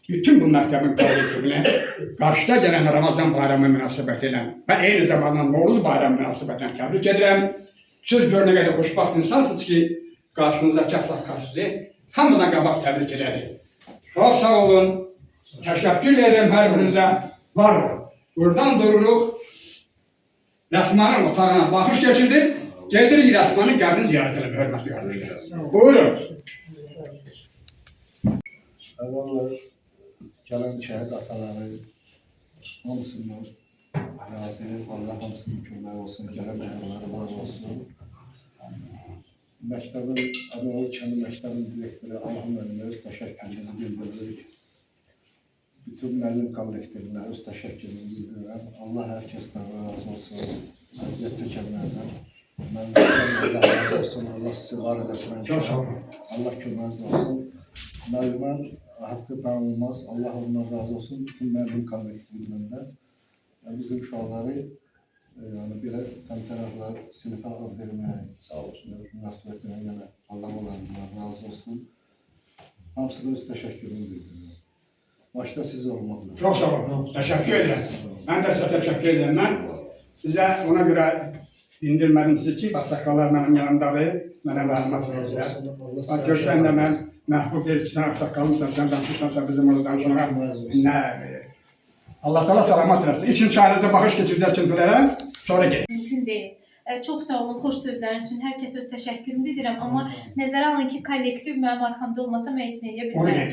bütün bu məktəbin kollektivini qarşıda gələn Ramazan bayramı münasibəti ilə və eyni zamanda Novruz bayramı münasibəti ilə təbrik edirəm. Siz görünə qədər xoşbaxt insansınız ki, qarşınızdakı ağsaqqal sizi hamıdan qabaq təbrik edərik. Çox sağ olun, təşəkkür edirəm hər birinizə, var olun. Buradan dururuq, Rəsmanın otağına baxış keçirdik, gedirik Rəsmanın qəbrini ziyarət edelim, hörmətli qardaşlar. Buyurun. Əvvəllər gələn şəhid ataları hamısından razıyıq. Allah hamısının kömək olsun, gələn şəhidləri var olsun. Məktəbin, Əməli Kəndi Məktəbin direktoru Ayhan müəllimə öz təşəkkürümüzü bildiririk. Bütün müəllim kollektivinə öz təşəkkürümü bildirirəm. Allah hər kəsdən razı olsun, əziyyət çəkənlərdən. Müəllimlərdən Allah razı olsun, Allah sizi var eləsin. Allah köməyiniz olsun. Müəllimə haqqı tanınmaz, Allah ondan razı olsun. Bütün müəllim kollektivindən də bizim uşaqları belə təmtəraqlar sinifə ad verməyə münasibətinə yenə Allah onlardan razı olsun. Hamısına öz təşəkkürümü bildirirəm. Başda siz olmaq üzrə. Çox sağ olun, təşəkkür edirəm. Mən də sizə təşəkkür edirəm. Mən sizə ona görə indirmədim sizi ki, saqqallar mənim yanımdadır, mənə məlumat verirlər. Bax, görsən də mən məhbub deyil ki, sən saqqalımsan, sən danışırsansa bizim orada danışmağa nə verir? Allah Teala salamat eləsin. İçin çayınıza baxış keçirəcək siniflərə, sonra gedin. Mümkün deyil. Çox sağ olun, xoş sözləriniz üçün hər kəsə öz təşəkkürümü bildirirəm. Amma nəzərə alın ki, kollektiv mənim arxamda olmasa mən heç nə edə bilmərəm.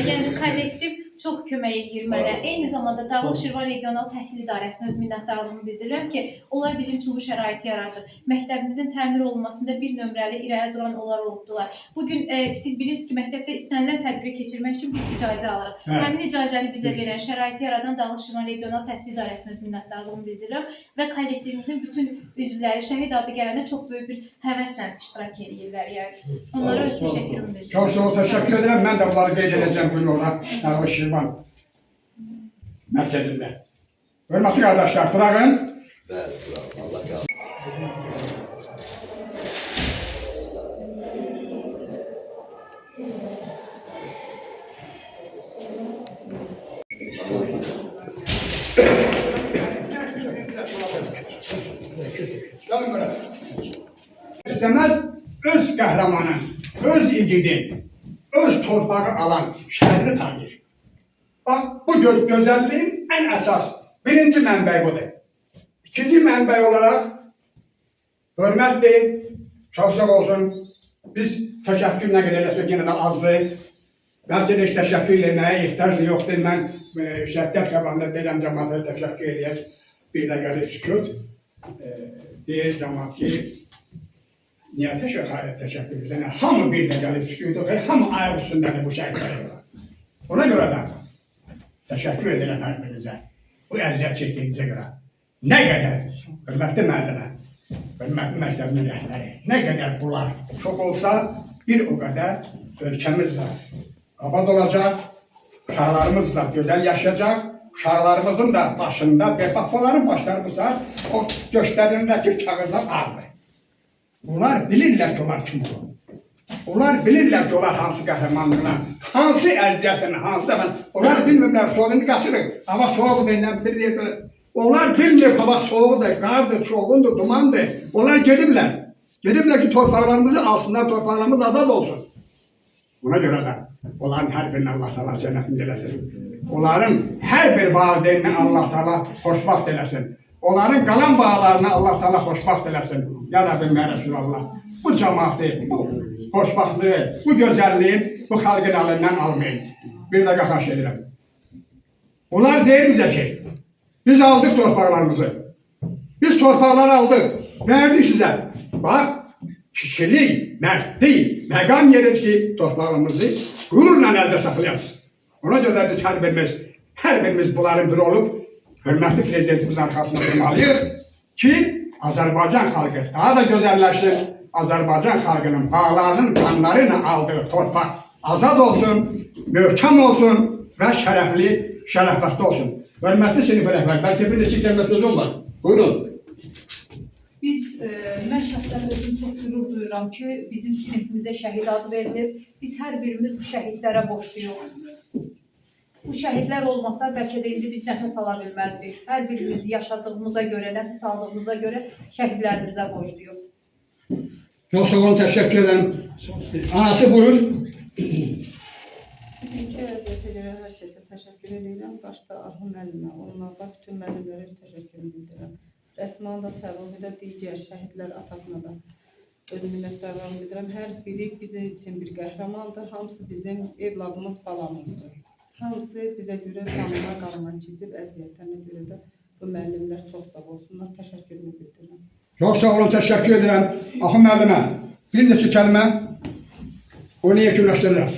Yəni kollektiv çox kömək edir mənə. Eyni zamanda Dağlıq Şirvan Regional Təhsil İdarəsinə öz minnətdarlığımı bildirirəm ki, onlar bizim üçün bu şəraiti yaradır. Məktəbimizin təmir olunmasında bir nömrəli irəli duran onlar oldular. Bugün siz bilirsiniz ki, məktəbdə istənilən tədbiri keçirmək üçün biz icazə alırıq. Həmin icazəni bizə verən, şəraiti yaradan Dağlıq Şirvan Regional Təhsil İdarəsinə öz minnətdarlığımı bildirirəm və kollektivimizin bütün üzvləri şəhid adı gələndə çox böyük bir həvəslə iştirak edirlər. Yəni onlara öz təşəkkürümü bildirirəm. Çox sağ olun, təşəkkür edirəm. Mən də bunları qeyd edəcəm bugün orada Dağlıq Şirvan mərkəzində. Hörmətli qardaşlar, durağın. Bəli, Allah razı İstəməz öz qəhrəmanın, öz igidin, öz torpağı alan şəhərini tanıyır. Bax, bu gözəlliyin ən əsas, birinci mənbəyi budur. İkinci mənbəyi olaraq, hörmətdir, çox sağ olsun, biz təşəkkür nə qədər eləsək yenə də azdır. Bəlkə də təşəkkür eləməyə ehtiyac yoxdur. Mən şəhidlər xəbərində deyiləm, cəmaətə təşəkkür eləyək. Bir də gəlir sükut. Deyir cəmaət ki, niyə təşəkkür edirsən? Hamı bir də gəlir sükut, hamı ayaq üstündədir bu şəhidlərə görə. Ona görə də təşəkkür edirəm hər birinizə. Bu əziyyət çəkdiyinizə görə. Nə qədər, hörmətli müəllimə, hörmətli məktəbin rəhbəri, nə qədər bunlar çox olsa, bir o qədər ölkəmiz də abad olacaq, uşaqlarımız da gözəl yaşayacaq, uşaqlarımızın da başında və bunların başlarımızda o göstərimdəki kağızlar azdır. Bunlar bilirlər ki, onlar kim olur. Onlar bilirlər ki, onlar hansı qəhrəmanlıqla, hansı əziyyətlə, hansı da mən, onlar bilmirlər, soğuğunu qaçırır, hava soğuq deyilən bir deyir belə. Onlar bilmir, hava soğuqdur, qardır, çoğundur, dumandır. Onlar gediblər. Gediblər ki, torpaqlarımızı alsınlar, torpaqlarımız azad olsun. Buna görə də onların hər birini Allah Teala cənnətində eləsin. Onların hər bir valideynini Allah Teala xoşbaxt eləsin. Onların qalan bağlarını Allah Teala xoşbaxt eləsin. Ya Rabbim, ya Resulallah. Bu cəmaatı, bu xoşbaxtlığı, bu gözəlliyi bu xalqın əlindən almayın. Bir də xahiş edirəm. Onlar deyir bizə ki, biz aldıq torpaqlarımızı. Biz torpaqları aldıq. Verdik sizə. Bax, kişilik, mərdlik, məqam yeridir ki, torpağımızı qürurla əldə saxlayasınız. Ona görə biz hər birimiz bunların biri olub, hörmətli prezidentimizin arxasında durmalıyıq ki, Azərbaycan xalqı daha da gözəlləşsin, Azərbaycan xalqının bağlarının qanları ilə aldığı torpaq azad olsun, möhkəm olsun və şərəfətli olsun. Hörmətli sinif rəhbər, bəlkə bir neçə kəlmə sözüm var. Buyurun. Mən şəxsən özüm çox qürur duyuram ki, bizim sinifimizə şəhid adı verilir. Biz hər birimiz bu şəhidlərə borcluyuq. Bu şəhidlər olmasa bəlkə də indi biz nəfəs ala bilməzdik. Hər birimiz yaşadığımıza görə, nəfəs aldığımıza görə şəhidlərimizə borcluyuq. Çox sağ olun, təşəkkür ederim. Anası buyur. Birinci əziyyət edən hər kəsə təşəkkür edirəm. Başda Arxın müəllimə, onlardan bütün müəllimlərə öz təşəkkürümü bildirirəm. Rəsman da, Səbuhi də, digər şəhidlər atasına da öz minnətdarlığımı bildirirəm. Hər biri bizim üçün bir qəhrəmandır. Hamısı bizim evladımız, balamızdır. Hamısı bizə görə canına qanına keçib, əziyyətlərinə görə də bu müəllimlər çox sağ olsunlar. Təşəkkürümü bildirirəm. Çox sağ olun, təşəkkür edirəm. Axın müəllimə, bir neçə kəlmə onu yekunlaşdırırım.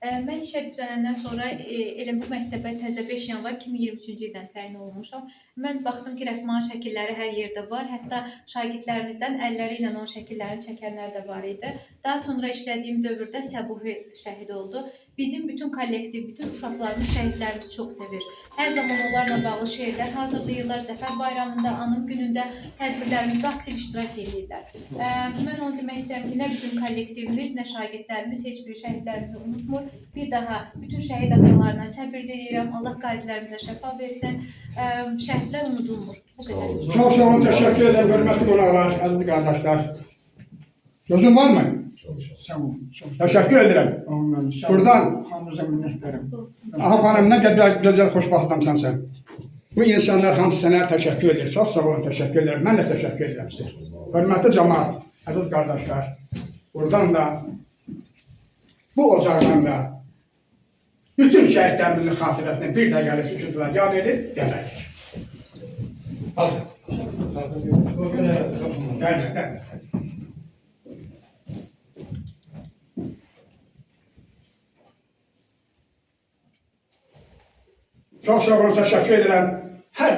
Mən işə düzələndən sonra elə bu məktəbə təzə 5 yanvar 2023-cü ildən təyin olunmuşam. Mən baxdım ki, rəsmanın şəkilləri hər yerdə var. Hətta şagirdlərimizdən əlləri ilə onun şəkillərini çəkənlər də var idi. Daha sonra işlədiyim dövrdə Səbuhi şəhid oldu. Bizim bütün kollektiv, bütün uşaqlarımız, şəhidlərimiz çox sevir. Hər zaman onlarla bağlı şeirlər hazırlayırlar. Zəfər bayramında, anım günündə tədbirlərimizdə aktiv iştirak edirlər. Mən onu demək istəyirəm ki, nə bizim kollektivimiz, nə şagirdlərimiz heç bir şəhidlərimizi unutmur. Bir daha bütün şəhid atalarına səbir diləyirəm. Allah qazilərimizə şəfa versin. Şəhidlər unudulmur. Bu qədər. Çox sağ olun, təşəkkür ederim. Hörmətli qonaqlar, əziz qardaşlar. Sözün var mı? Təşəkkür edirəm. Buradan Aha xanım, nə gözəl xoşbaxtım sən. Bu insanlar hamısı sənə təşəkkür edir. Çox sağ olun, təşəkkür edirəm. Mən də təşəkkür edirəm sizə. Hörmətli cəmaat, əziz qardaşlar. Buradan da bu ocaqdan da bütün şəhidlərimizin xatirəsini bir dəqiqəlik sükutla yad edib gələk. Gələk. Çox sağ olun, təşəkkür edirəm. Hər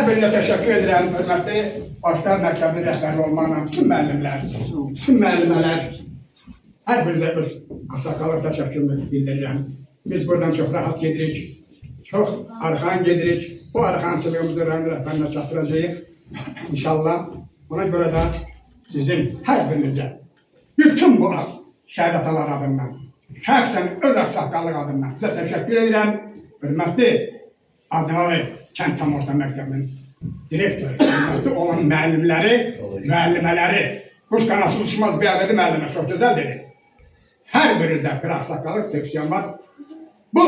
birinə təşəkkür edirəm. Hörmətli başlar məktəbli rəhbəri olmaqla bütün müəllimlər, bütün müəllimələr, hər birinə öz ağsaqqalıq təşəkkürümü bildirirəm. Biz buradan çox rahat gedirik, çox arxan gedirik. Bu arxançılığımızı rəhbərinə çatdıracağıq. İnşallah. Ona görə də sizin hər birinizə, bütün bu şəhid atalar adından, şəxsən öz ağsaqqalıq adından sizə təşəkkür edirəm. Hörmətli Adnalı Kənd Tam Orta Məktəbinin direktoru, hörmətli olan müəllimləri, müəllimələri, kuş qanatsız uçmaz bir adı müəllimə, çox gözəl dedi. Hər birinizdə bir ağsaqqalıq tövsiyəm var. Bu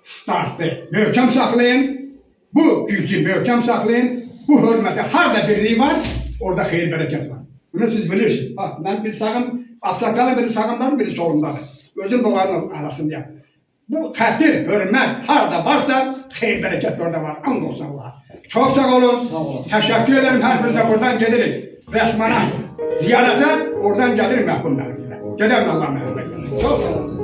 startı möhkəm saxlayın, bu gücü möhkəm saxlayın, bu hörmətə harada birliyi var, orada xeyir bərəkət var. Bunu siz bilirsiniz. Bax, mən bir sağım, ağsaqqalın biri sağımdadır, biri solumdadır. Özüm de onların arasındayım. Bu xətir, hörmət harada varsa, xeyir bərəkət orada var. And olsun Allah. Çox sağ olun. Təşəkkür ederim. Hər birinizə buradan gedirik. Rəsmana, ziyarətə, oradan gəlir məhkumlarıyla. Gedəm Allah məhkumlarıyla. Çox sağ olun.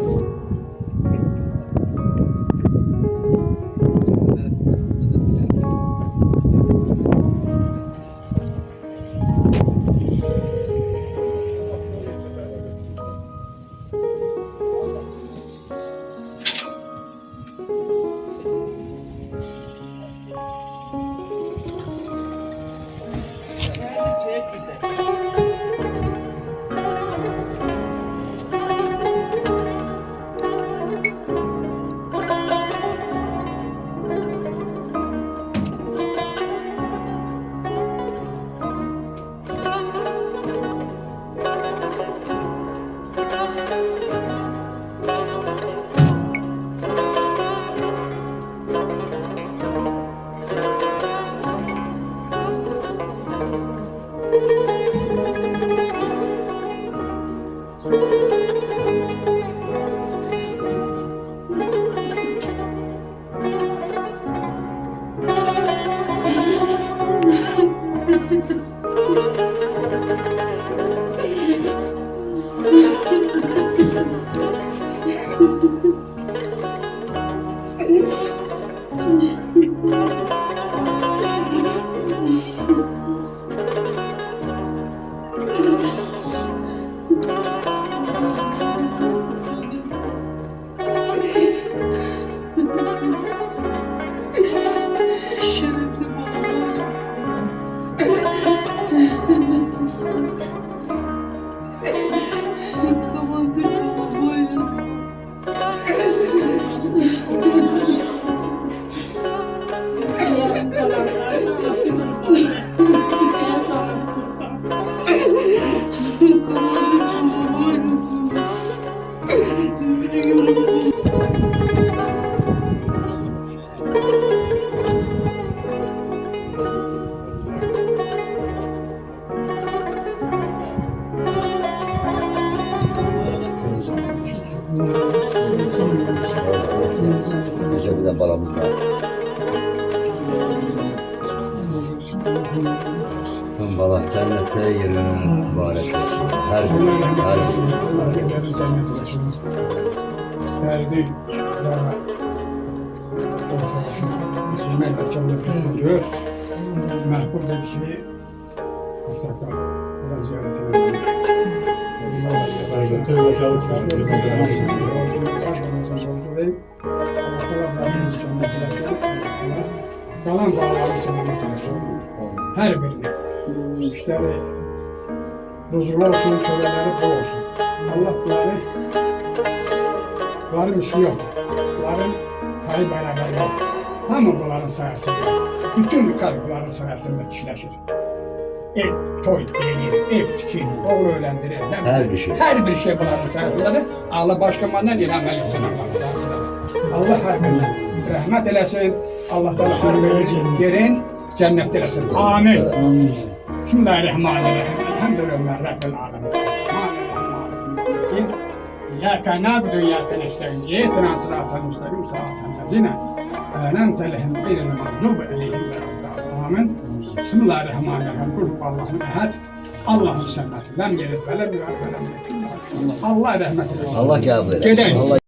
Tüm balak cennette yerinin mübarek olsun. Her gün, her gün. Verdi. Hizmet çalışıyor. Mahmut dedi ki, Asaka, biraz ziyaret edelim. Kalan bağları selamet olsun. Her birine. İşleri huzurlu olsun, söyleleri bol olsun. Allah bunların ismi yok. Bunların payı beraber yok. Ama bunların sayesinde, bütün kalplerin sayesinde kişileşir. Ev, toy, ev tikir, oğul öğlendirir. Her bir şey. Her bir şey bunların sayesindedir. Allah başka mandan inanma yoksun Allah'ın sayesindedir. Allah her birine rahmet eylesin. Allah da her birine yerin cennet eylesin. Amin. Bismillahirrahmanirrahim. Elhamdülillah Rabbil alemin. İyyâke nâbudu iyyâke nestaîn. İhdina sıratal müstakîm sıratal lezîne en'amte aleyhim gayril mağdûbi aleyhim veleddâllîn. Amin. Bismillahirrahmanirrahim. Kul huvallahu ehad. Allah'ın semet. Lem yelid ve lem yulad ve lem yekun lahu kufuven ahad. Allah rahmet eylesin. Allah kabul eder. Gidelim. Allah